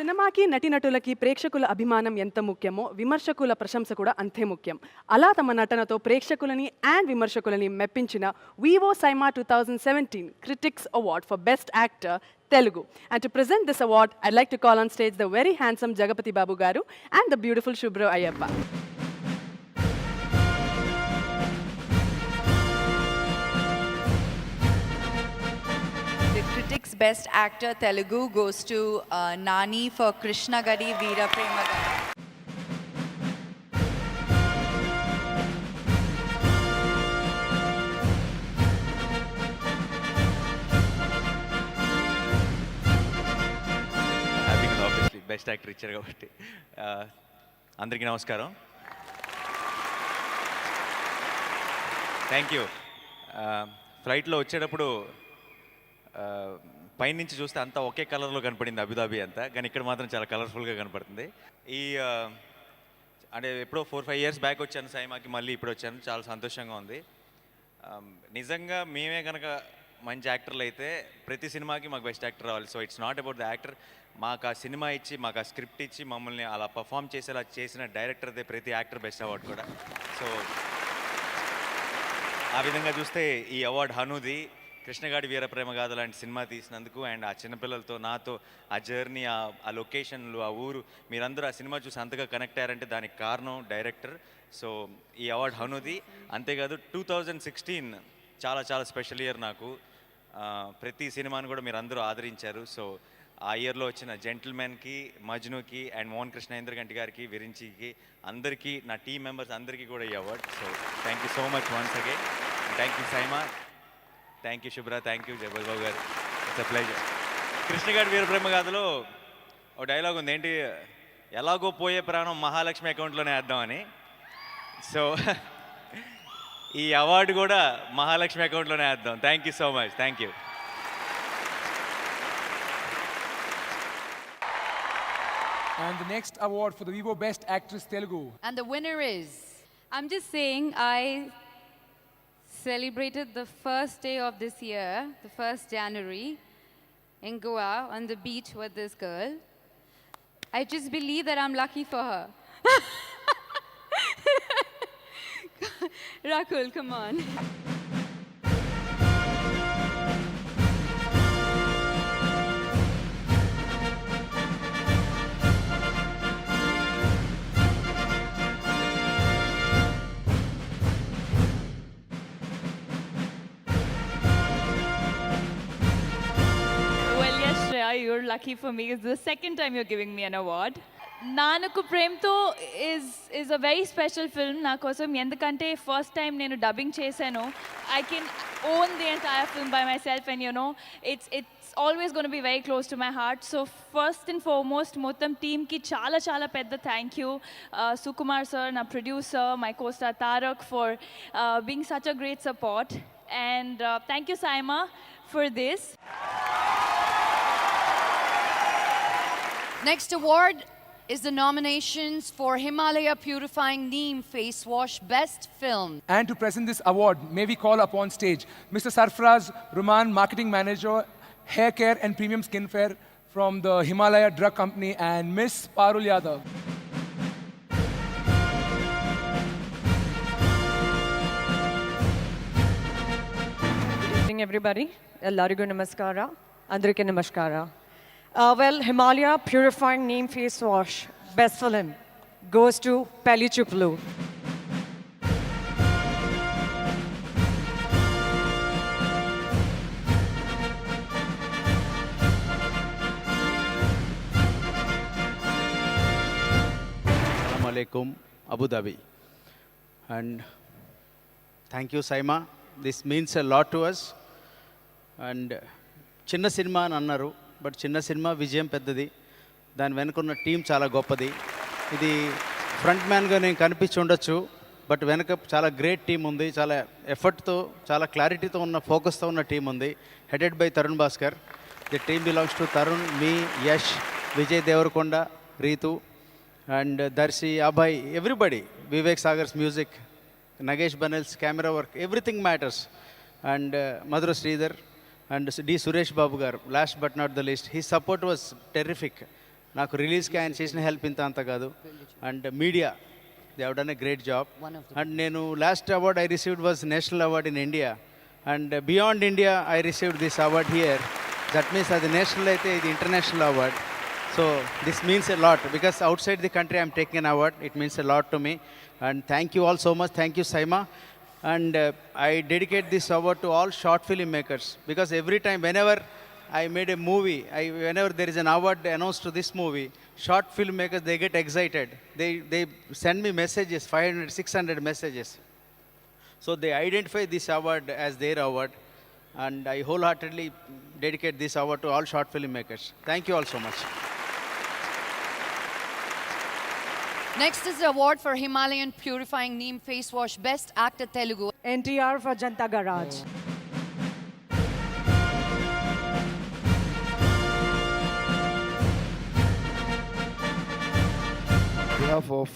సినిమాకి నటీనటులకి ప్రేక్షకుల అభిమానం ఎంత ముఖ్యమో విమర్శకుల ప్రశంస కూడా అంతే ముఖ్యం. అలా తమ నటనతో ప్రేక్షకులని అండ్ విమర్శకులని మెప్పించిన vivo SIIMA 2017 critics award for best actor Telugu. And to present this award, I'd like to call on stage the very handsome Jagapati Babu Garu and the beautiful Shubhra Ayyappa. The critics best actor Telugu goes to Nani for Krishna Gadi Veera Premagadi. Best actor ఇచ్చారు కాబట్టి అందరికీ నమస్కారం. Thank you. ఫ్లైట్లో వచ్చేటప్పుడు పైనుంచి చూస్తే అంతా ఒకే కలర్లో కనపడింది అబుదాబి అంతా, కానీ ఇక్కడ మాత్రం చాలా కలర్ఫుల్గా కనపడుతుంది. ఈ అంటే ఎప్పుడో 4-5 ఇయర్స్ బ్యాక్ వచ్చాను సైమాకి, మళ్ళీ ఇప్పుడు వచ్చాను, చాలా సంతోషంగా ఉంది. నిజంగా మేమే కనుక మంచి యాక్టర్లు అయితే ప్రతి సినిమాకి మాకు బెస్ట్ యాక్టర్ రావాలి. So it's not about the actor. మాకు ఆ సినిమా ఇచ్చి, మాకు ఆ స్క్రిప్ట్ ఇచ్చి, మమ్మల్ని అలా పర్ఫామ్ చేసేలా చేసిన డైరెక్టర్దే ప్రతి యాక్టర్ బెస్ట్ అవార్డు కూడా. సో ఆ విధంగా చూస్తే ఈ అవార్డు హనుది కృష్ణగాడి వీర ప్రేమగాథ లాంటి సినిమా తీసినందుకు, అండ్ ఆ చిన్నపిల్లలతో నాతో ఆ జర్నీ, ఆ లొకేషన్లు, ఆ ఊరు, మీరందరూ ఆ సినిమా చూసి అంతగా కనెక్ట్ అయ్యారంటే దానికి కారణం డైరెక్టర్. సో ఈ అవార్డు హనుది. అంతేకాదు 2016 చాలా చాలా స్పెషల్ ఇయర్ నాకు. ప్రతి సినిమాను కూడా మీరు అందరూ ఆదరించారు. సో ఆ ఇయర్లో వచ్చిన జెంటిల్మెన్కి, మజ్నుకి, అండ్ మోహన్ కృష్ణ ఇంద్రగంటి గారికి, విరించికి, అందరికీ, నా టీం మెంబర్స్ అందరికీ కూడా ఈ award. So thank you so much once again. Thank you SIIMA, thank you Shubhra, thank you Jayababu గారు. It's a pleasure. కృష్ణగాడి వీర ప్రేమగాథలో ఒక డైలాగ్ ఉంది, ఏంటి, ఎలాగో పోయే ప్రాణం మహాలక్ష్మి అకౌంట్లోనే వేద్దామని. సో ఈ అవార్డు కూడా మహాలక్ష్మి అకౌంట్లోనే వేద్దాం. Thank you so much. Thank you. And the next award for the Vivo Best Actress Telugu. And the winner is... I'm just saying, I celebrated the first day of this year, the 1st January, in Goa on the beach with this girl. I just believe that I'm lucky for her. Rakul, come on. Well, yes, Shreya, you're lucky for me. It's the second time you're giving me an award. Naanaku Premto is a very special film na kosam endukante first time nenu dubbing chesano. I can own the entire film by myself, and you know it's always going to be very close to my heart. So first and foremost mottam team ki చాలా పెద్ద thank you. Sukumar sir, na producer, my co-star Tarak, for being such a great support, and thank you Saima for this. Next award is the nominations for Himalaya Purifying Neem Face Wash Best Film. And to present this award, may we call upon stage Mr. Sarfraz Ruman, Marketing Manager, Hair Care and Premium Skincare from the Himalaya Drug Company, and Miss Parul Yadav. Good evening, everybody. Ellarigu namaskara. Andariki namaskara. Well, Himalaya Purifying Neem Face Wash Best Film goes to Pelli Chuplu. Assalamu alaikum, Abu Dhabi. And thank you, Saima. This means a lot to us. And చిన్న cinema అని అన్నారు, but చిన్న cinema విజయం పెద్దది. దాని వెనుకున్న team చాలా గొప్పది. ఇది ఫ్రంట్ మ్యాన్గా నేను కనిపించి ఉండొచ్చు, బట్ వెనక చాలా గ్రేట్ టీం ఉంది. చాలా ఎఫర్ట్తో, చాలా క్లారిటీతో ఉన్న, ఫోకస్తో ఉన్న టీం ఉంది, headed by Tarun Bhaskar. The team belongs to Tarun, me, Yash, Vijay Deverakonda, Ritu, and Darshi, Abhay, everybody, Vivek Sagar's music, Nagesh Banell's camera work, everything matters. And Madhura Sridhar, and D. Suresh Babu gar, last but not the least, his support was terrific. నాకు రిలీజ్కి ఆయన చేసిన హెల్ప్ ఇంత అంత కాదు. And media, they have done a great job. And నేను last award I received was national award in India. And beyond India I received this award here. That means అది national అయితే ఇది international award. So this means a lot because outside the country I'm taking an award. It means a lot to me. And thank you all so much. Thank you, Saima. And I dedicate this award to all short film makers because every time, whenever I made a movie, whenever there is an award announced to this movie, short film makers, they get excited. They send me messages, 500, 600 messages. So they identify this award as their award. And I wholeheartedly dedicate this award to all short film makers. Thank you all so much. Next is the award for Himalayan Purifying Neem Face Wash Best Actor Telugu. NTR for Janta Garage. On behalf of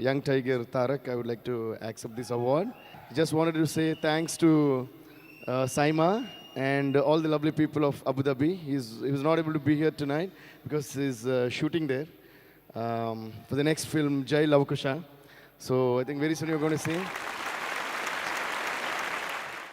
young Tiger Tarak, I would like to accept this award. Just wanted to say thanks to Saima and all the lovely people of Abu Dhabi. He was not able to be here tonight because he's shooting there for the next film, Jai Lavakusha. So I think very soon you're going to see.